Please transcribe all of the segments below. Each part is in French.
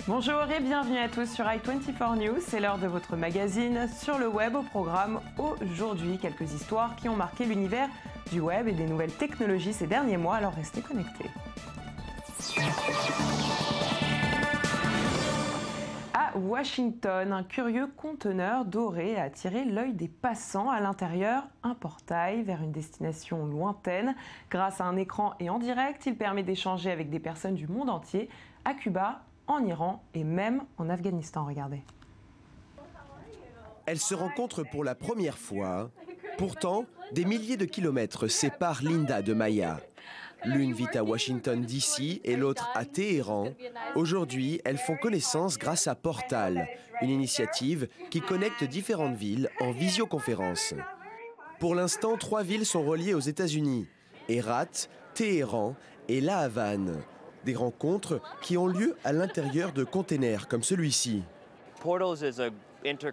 Bonjour et bienvenue à tous sur i24 News, c'est l'heure de votre magazine sur le web. Au programme aujourd'hui, quelques histoires qui ont marqué l'univers du web et des nouvelles technologies ces derniers mois, alors restez connectés. À Washington, un curieux conteneur doré a attiré l'œil des passants. À l'intérieur, un portail vers une destination lointaine. Grâce à un écran et en direct, il permet d'échanger avec des personnes du monde entier, à Cuba, en Iran et même en Afghanistan. Regardez. Elles se rencontrent pour la première fois. Pourtant, des milliers de kilomètres séparent Linda de Maya. L'une vit à Washington DC et l'autre à Téhéran. Aujourd'hui, elles font connaissance grâce à Portal, une initiative qui connecte différentes villes en visioconférence. Pour l'instant, 3 villes sont reliées aux États-Unis: Hérat, Téhéran et La Havane. Des rencontres qui ont lieu à l'intérieur de containers comme celui-ci.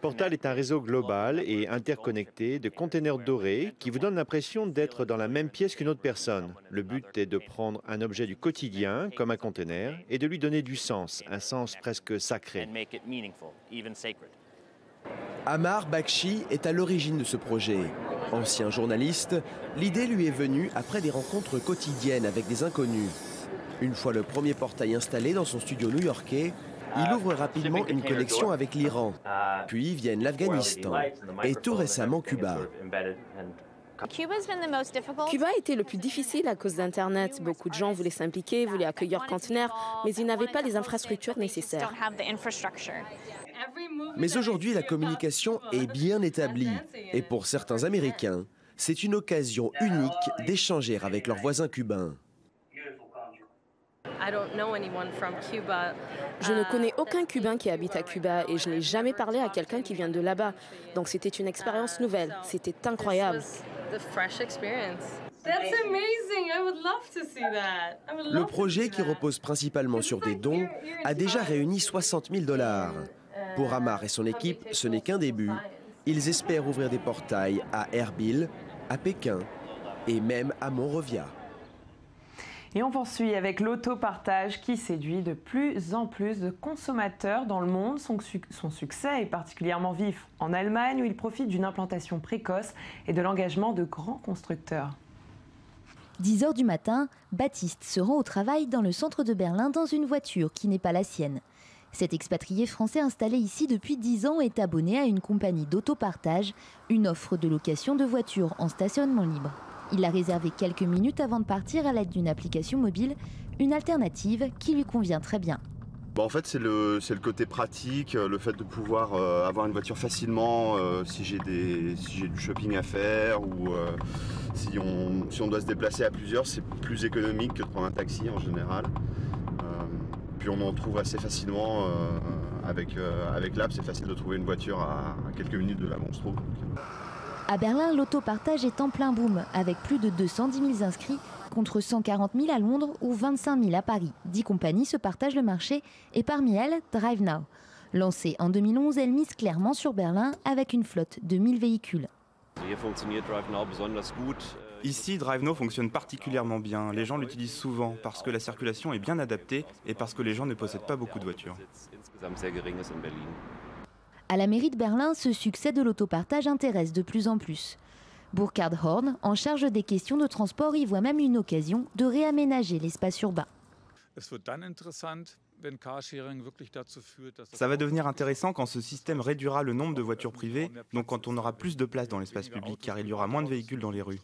Portal est un réseau global et interconnecté de containers dorés qui vous donne l'impression d'être dans la même pièce qu'une autre personne. Le but est de prendre un objet du quotidien, comme un container, et de lui donner du sens, un sens presque sacré. Amar Bakshi est à l'origine de ce projet. Ancien journaliste, l'idée lui est venue après des rencontres quotidiennes avec des inconnus. Une fois le premier portail installé dans son studio new-yorkais, il ouvre rapidement une connexion avec l'Iran. Puis viennent l'Afghanistan et tout récemment Cuba. Cuba a été le plus difficile à cause d'Internet. Beaucoup de gens voulaient s'impliquer, voulaient accueillir conteneurs, mais ils n'avaient pas les infrastructures nécessaires. Mais aujourd'hui, la communication est bien établie. Et pour certains Américains, c'est une occasion unique d'échanger avec leurs voisins cubains. Je ne connais aucun Cubain qui habite à Cuba et je n'ai jamais parlé à quelqu'un qui vient de là-bas. Donc c'était une expérience nouvelle. C'était incroyable. Le projet, qui repose principalement sur des dons, a déjà réuni 60 000 $. Pour Amar et son équipe, ce n'est qu'un début. Ils espèrent ouvrir des portails à Erbil, à Pékin et même à Monrovia. Et on poursuit avec l'autopartage qui séduit de plus en plus de consommateurs dans le monde. Son succès est particulièrement vif en Allemagne, où il profite d'une implantation précoce et de l'engagement de grands constructeurs. 10 h du matin, Baptiste se rend au travail dans le centre de Berlin dans une voiture qui n'est pas la sienne. Cet expatrié français installé ici depuis 10 ans est abonné à une compagnie d'autopartage, une offre de location de voitures en stationnement libre. Il l'a réservé quelques minutes avant de partir à l'aide d'une application mobile, une alternative qui lui convient très bien. En fait, c'est le côté pratique, le fait de pouvoir avoir une voiture facilement si j'ai du shopping à faire ou si on doit se déplacer à plusieurs, c'est plus économique que de prendre un taxi en général. Puis on en trouve assez facilement avec l'app, c'est facile de trouver une voiture à quelques minutes de là où on se trouve. À Berlin, l'autopartage est en plein boom, avec plus de 210 000 inscrits, contre 140 000 à Londres ou 25 000 à Paris. 10 compagnies se partagent le marché et parmi elles, DriveNow. Lancée en 2011, elle mise clairement sur Berlin avec une flotte de 1000 véhicules. Ici, DriveNow fonctionne particulièrement bien. Les gens l'utilisent souvent parce que la circulation est bien adaptée et parce que les gens ne possèdent pas beaucoup de voitures. À la mairie de Berlin, ce succès de l'autopartage intéresse de plus en plus. Burkhard Horn, en charge des questions de transport, y voit même une occasion de réaménager l'espace urbain. Ça va devenir intéressant quand ce système réduira le nombre de voitures privées, donc quand on aura plus de place dans l'espace public, car il y aura moins de véhicules dans les rues.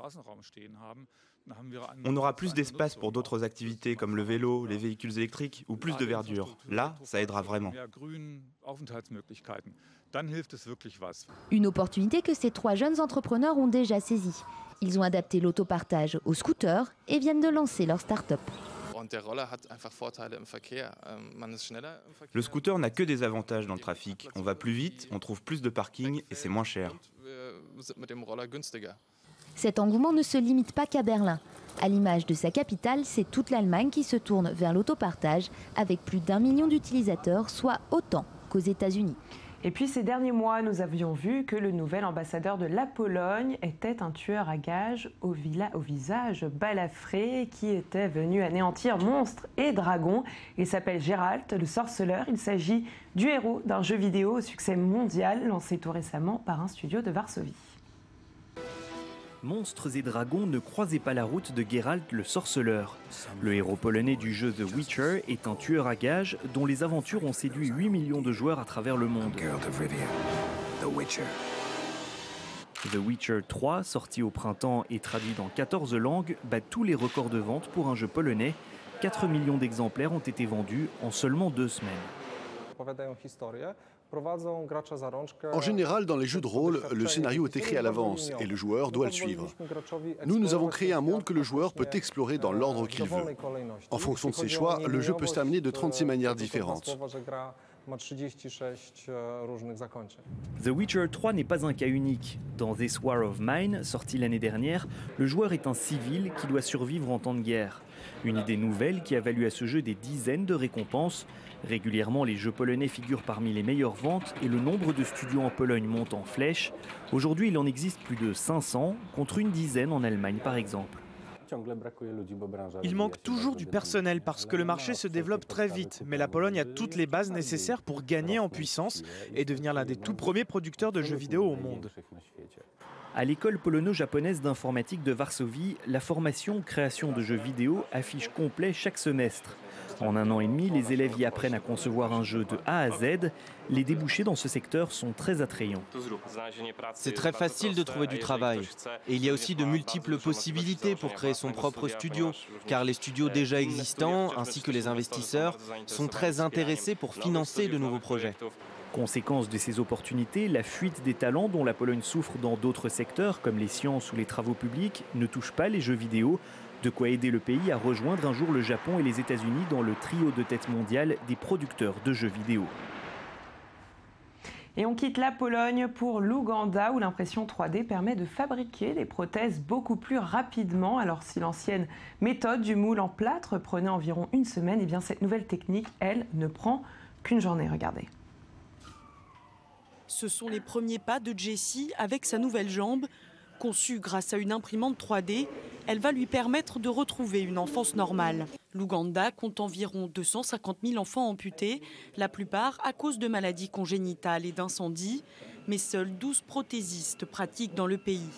On aura plus d'espace pour d'autres activités comme le vélo, les véhicules électriques ou plus de verdure. Là, ça aidera vraiment. Une opportunité que ces 3 jeunes entrepreneurs ont déjà saisie. Ils ont adapté l'autopartage aux scooters et viennent de lancer leur start-up. Le scooter n'a que des avantages dans le trafic. On va plus vite, on trouve plus de parking et c'est moins cher. Cet engouement ne se limite pas qu'à Berlin. À l'image de sa capitale, c'est toute l'Allemagne qui se tourne vers l'autopartage avec plus d'1 million d'utilisateurs, soit autant qu'aux États-Unis. Et puis ces derniers mois, nous avions vu que le nouvel ambassadeur de la Pologne était un tueur à gages au visage balafré qui était venu anéantir monstres et dragons. Il s'appelle Geralt, le sorceleur. Il s'agit du héros d'un jeu vidéo au succès mondial lancé tout récemment par un studio de Varsovie. Monstres et dragons ne croisaient pas la route de Geralt le sorceleur. Le héros polonais du jeu The Witcher est un tueur à gages dont les aventures ont séduit 8 millions de joueurs à travers le monde. The Witcher 3, sorti au printemps et traduit dans 14 langues, bat tous les records de vente pour un jeu polonais. 4 millions d'exemplaires ont été vendus en seulement 2 semaines. En général, dans les jeux de rôle, le scénario est écrit à l'avance et le joueur doit le suivre. Nous avons créé un monde que le joueur peut explorer dans l'ordre qu'il veut. En fonction de ses choix, le jeu peut se terminer de 36 manières différentes. The Witcher 3 n'est pas un cas unique. Dans This War of Mine, sorti l'année dernière, le joueur est un civil qui doit survivre en temps de guerre. Une idée nouvelle qui a valu à ce jeu des dizaines de récompenses. Régulièrement, les jeux polonais figurent parmi les meilleures ventes et le nombre de studios en Pologne monte en flèche. Aujourd'hui, il en existe plus de 500, contre une dizaine en Allemagne par exemple. Il manque toujours du personnel parce que le marché se développe très vite. Mais la Pologne a toutes les bases nécessaires pour gagner en puissance et devenir l'un des tout premiers producteurs de jeux vidéo au monde. À l'école polono-japonaise d'informatique de Varsovie, la formation création de jeux vidéo affiche complet chaque semestre. En 1 an et demi, les élèves y apprennent à concevoir un jeu de A à Z. Les débouchés dans ce secteur sont très attrayants. C'est très facile de trouver du travail. Et il y a aussi de multiples possibilités pour créer son propre studio, car les studios déjà existants, ainsi que les investisseurs, sont très intéressés pour financer de nouveaux projets. Conséquence de ces opportunités, la fuite des talents dont la Pologne souffre dans d'autres secteurs, comme les sciences ou les travaux publics, ne touche pas les jeux vidéo. De quoi aider le pays à rejoindre un jour le Japon et les États-Unis dans le trio de tête mondiale des producteurs de jeux vidéo. Et on quitte la Pologne pour l'Ouganda où l'impression 3D permet de fabriquer des prothèses beaucoup plus rapidement. Alors si l'ancienne méthode du moule en plâtre prenait environ 1 semaine, et bien cette nouvelle technique, elle, ne prend qu'une journée. Regardez. Ce sont les premiers pas de Jessie avec sa nouvelle jambe. Conçue grâce à une imprimante 3D, elle va lui permettre de retrouver une enfance normale. L'Ouganda compte environ 250 000 enfants amputés, la plupart à cause de maladies congénitales et d'incendies, mais seuls 12 prothésistes pratiquent dans le pays.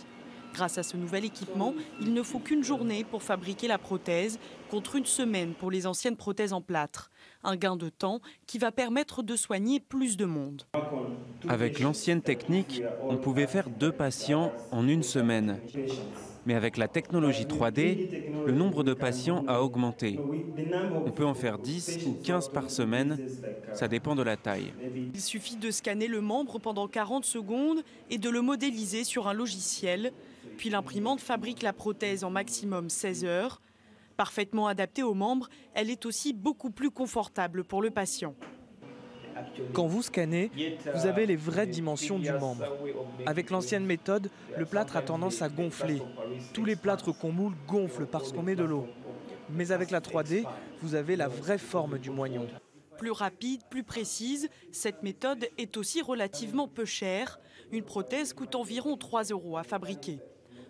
Grâce à ce nouvel équipement, il ne faut qu'une journée pour fabriquer la prothèse, contre 1 semaine pour les anciennes prothèses en plâtre. Un gain de temps qui va permettre de soigner plus de monde. Avec l'ancienne technique, on pouvait faire 2 patients en 1 semaine. Mais avec la technologie 3D, le nombre de patients a augmenté. On peut en faire 10 ou 15 par semaine, ça dépend de la taille. Il suffit de scanner le membre pendant 40 secondes et de le modéliser sur un logiciel. Puis l'imprimante fabrique la prothèse en maximum 16 heures. Parfaitement adaptée au membre, elle est aussi beaucoup plus confortable pour le patient. Quand vous scannez, vous avez les vraies dimensions du membre. Avec l'ancienne méthode, le plâtre a tendance à gonfler. Tous les plâtres qu'on moule gonflent parce qu'on met de l'eau. Mais avec la 3D, vous avez la vraie forme du moignon. Plus rapide, plus précise, cette méthode est aussi relativement peu chère. Une prothèse coûte environ 3 € à fabriquer.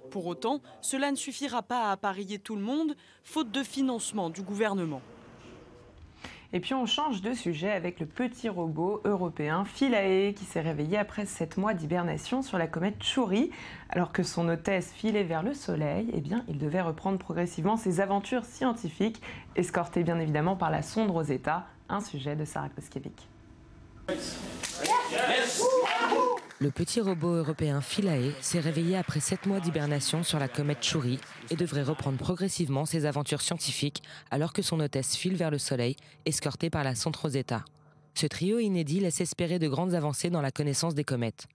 Pour autant, cela ne suffira pas à appareiller tout le monde, faute de financement du gouvernement. Et puis on change de sujet avec le petit robot européen Philae qui s'est réveillé après 7 mois d'hibernation sur la comète Chury. Alors que son hôtesse filait vers le Soleil, eh bien, il devait reprendre progressivement ses aventures scientifiques, escorté bien évidemment par la sonde Rosetta, un sujet de Sarah Koskiewicz. Le petit robot européen Philae s'est réveillé après 7 mois d'hibernation sur la comète Chury et devrait reprendre progressivement ses aventures scientifiques alors que son hôtesse file vers le Soleil, escortée par la sonde Rosetta. Ce trio inédit laisse espérer de grandes avancées dans la connaissance des comètes.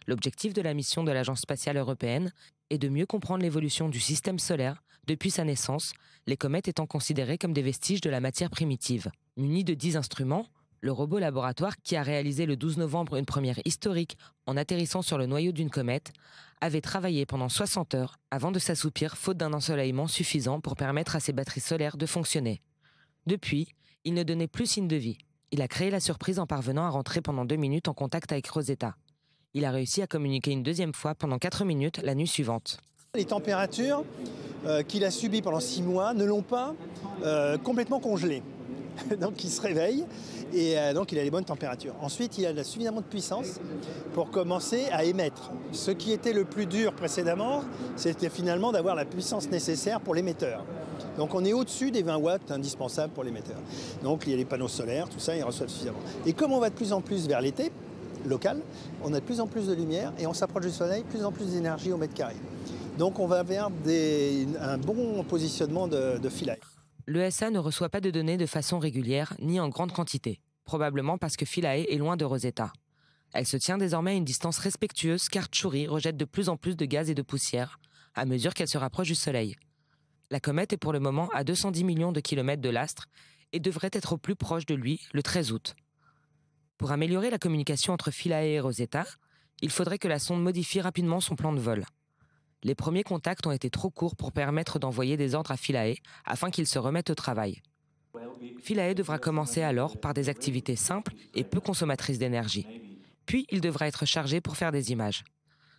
L'objectif de la mission de l'Agence spatiale européenne est de mieux comprendre l'évolution du système solaire depuis sa naissance, les comètes étant considérées comme des vestiges de la matière primitive. Muni de 10 instruments, le robot laboratoire qui a réalisé le 12 novembre une première historique en atterrissant sur le noyau d'une comète avait travaillé pendant 60 heures avant de s'assoupir faute d'un ensoleillement suffisant pour permettre à ses batteries solaires de fonctionner. Depuis, il ne donnait plus signe de vie. Il a créé la surprise en parvenant à rentrer pendant 2 minutes en contact avec Rosetta. Il a réussi à communiquer une deuxième fois pendant 4 minutes la nuit suivante. Les températures qu'il a subies pendant 6 mois ne l'ont pas complètement congelé. Donc il se réveille et donc il a les bonnes températures. Ensuite, il a suffisamment de puissance pour commencer à émettre. Ce qui était le plus dur précédemment, c'était finalement d'avoir la puissance nécessaire pour l'émetteur. Donc on est au-dessus des 20 watts indispensables pour l'émetteur. Donc il y a les panneaux solaires, tout ça, il reçoit suffisamment. Et comme on va de plus en plus vers l'été local, on a de plus en plus de lumière et on s'approche du soleil, de plus en plus d'énergie au mètre carré. Donc on va vers un bon positionnement de Philae. L'ESA ne reçoit pas de données de façon régulière ni en grande quantité, probablement parce que Philae est loin de Rosetta. Elle se tient désormais à une distance respectueuse car Chury rejette de plus en plus de gaz et de poussière à mesure qu'elle se rapproche du Soleil. La comète est pour le moment à 210 millions de kilomètres de l'astre et devrait être au plus proche de lui le 13 août. Pour améliorer la communication entre Philae et Rosetta, il faudrait que la sonde modifie rapidement son plan de vol. Les premiers contacts ont été trop courts pour permettre d'envoyer des ordres à Philae afin qu'il se remette au travail. Philae devra commencer alors par des activités simples et peu consommatrices d'énergie. Puis il devra être chargé pour faire des images.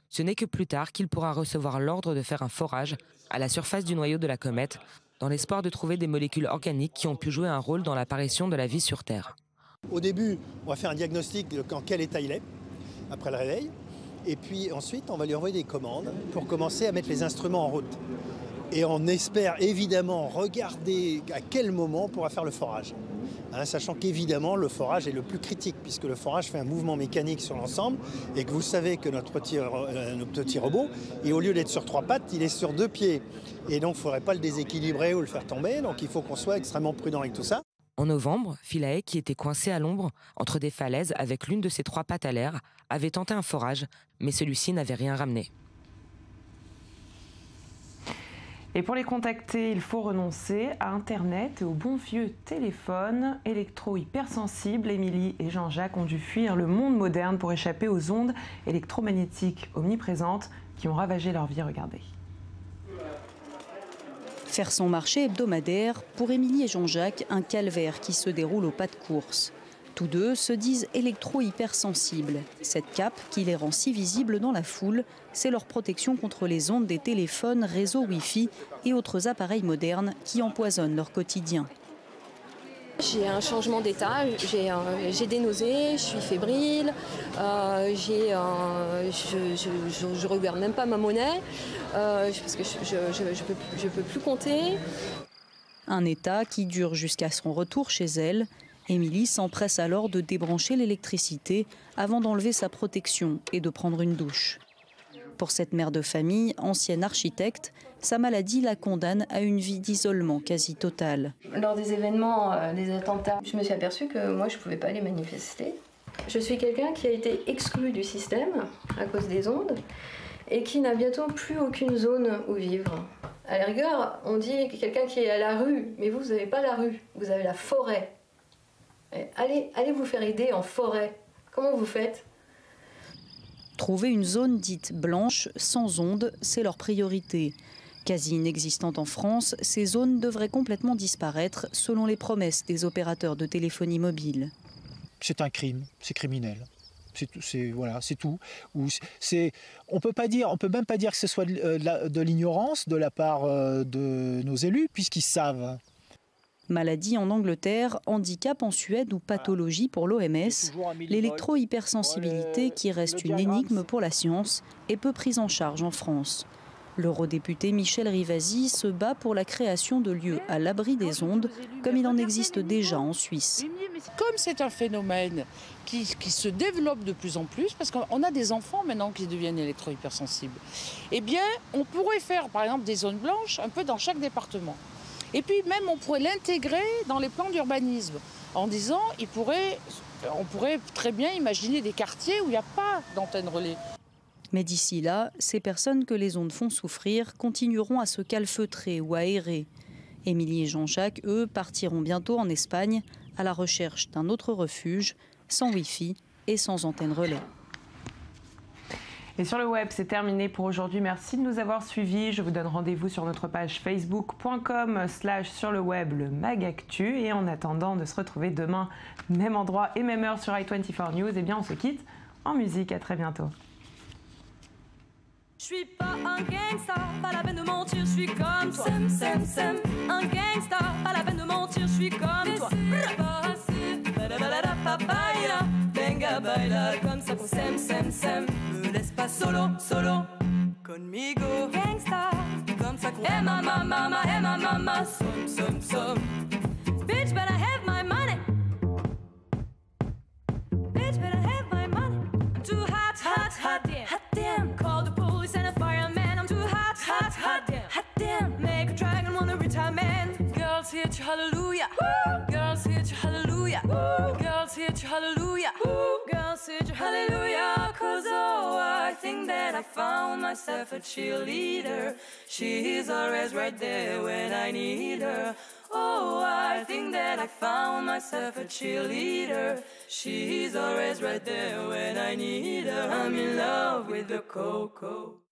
Ce n'est que plus tard qu'il pourra recevoir l'ordre de faire un forage à la surface du noyau de la comète dans l'espoir de trouver des molécules organiques qui ont pu jouer un rôle dans l'apparition de la vie sur Terre. Au début, on va faire un diagnostic de en quel état il est, après le réveil. Et puis ensuite, on va lui envoyer des commandes pour commencer à mettre les instruments en route. Et on espère évidemment regarder à quel moment on pourra faire le forage. Sachant qu'évidemment, le forage est le plus critique, puisque le forage fait un mouvement mécanique sur l'ensemble, et que vous savez que notre petit robot, et au lieu d'être sur 3 pattes, il est sur 2 pieds. Et donc, il ne faudrait pas le déséquilibrer ou le faire tomber, donc il faut qu'on soit extrêmement prudent avec tout ça. En novembre, Philae, qui était coincé à l'ombre entre des falaises avec l'une de ses 3 pattes à l'air, avait tenté un forage, mais celui-ci n'avait rien ramené. Et pour les contacter, il faut renoncer à Internet et au bon vieux téléphone. Électro-hypersensibles, Émilie et Jean-Jacques ont dû fuir le monde moderne pour échapper aux ondes électromagnétiques omniprésentes qui ont ravagé leur vie. Regardez. Faire son marché hebdomadaire, pour Émilie et Jean-Jacques, un calvaire qui se déroule au pas de course. Tous deux se disent électro-hypersensibles. Cette cape, qui les rend si visibles dans la foule, c'est leur protection contre les ondes des téléphones, réseaux Wi-Fi et autres appareils modernes qui empoisonnent leur quotidien. J'ai un changement d'état, j'ai des nausées, je suis fébrile, je ne regarde même pas ma monnaie parce que je peux plus compter. Un état qui dure jusqu'à son retour chez elle. Émilie s'empresse alors de débrancher l'électricité avant d'enlever sa protection et de prendre une douche. Pour cette mère de famille, ancienne architecte, sa maladie la condamne à une vie d'isolement quasi total. Lors des événements, des attentats, je me suis aperçue que moi je ne pouvais pas les manifester. Je suis quelqu'un qui a été exclu du système à cause des ondes et qui n'a bientôt plus aucune zone où vivre. À la rigueur, on dit quelqu'un qui est à la rue, mais vous n'avez pas la rue, vous avez la forêt. Allez vous faire aider en forêt. Comment vous faites ? Trouver une zone dite blanche, sans ondes, c'est leur priorité. Quasi inexistante en France, ces zones devraient complètement disparaître selon les promesses des opérateurs de téléphonie mobile. C'est un crime, c'est criminel. C'est tout. On peut même pas dire que ce soit de l'ignorance de la part de nos élus, puisqu'ils savent. Maladie en Angleterre, handicap en Suède ou pathologie pour l'OMS, l'électro-hypersensibilité, qui reste une énigme pour la science, est peu prise en charge en France. L'eurodéputé Michel Rivasi se bat pour la création de lieux à l'abri des ondes, comme il en existe déjà en Suisse. Comme c'est un phénomène qui se développe de plus en plus, parce qu'on a des enfants maintenant qui deviennent électro-hypersensibles, eh bien, on pourrait faire par exemple des zones blanches un peu dans chaque département. Et puis même on pourrait l'intégrer dans les plans d'urbanisme en disant on pourrait très bien imaginer des quartiers où il n'y a pas d'antenne relais. Mais d'ici là, ces personnes que les ondes font souffrir continueront à se calfeutrer ou à errer. Émilie et Jean-Jacques, eux, partiront bientôt en Espagne à la recherche d'un autre refuge, sans Wi-Fi et sans antenne relais. Et sur le web, c'est terminé pour aujourd'hui. Merci de nous avoir suivis. Je vous donne rendez-vous sur notre page facebook.com/sur le web le Magactu. Et en attendant de se retrouver demain, même endroit et même heure sur i24 News, eh bien on se quitte en musique. À très bientôt. Je suis pas un gangsta, pas la peine de mentir, je suis comme toi. Sem, sem, sem, un gangsta, pas la peine de mentir, je suis comme toi. Venga, baila, comme ça pour sem, sem, sem. Me laisse pas solo, solo, conmigo. Gangsta, comme ça qu'on hey mama, mama, hey mama, mama, som, som, som. Bitch, better have my money. Bitch, better have my money. I'm too hot, hot, hot, damn, hot damn. Call the police and a fireman. I'm too hot, hot, hot, damn, hot damn. Make a dragon wanna retire man. Girls hit you hallelujah. Woo. Girls hit you hallelujah. Woo. Girls hit you hallelujah. Woo. Girls hit you hallelujah. 'Cause oh, I think that I found myself a cheerleader. She's always right there when I need her. Oh, I think that I found myself a cheerleader. She's always right there when I need her. I'm in love with the cocoa.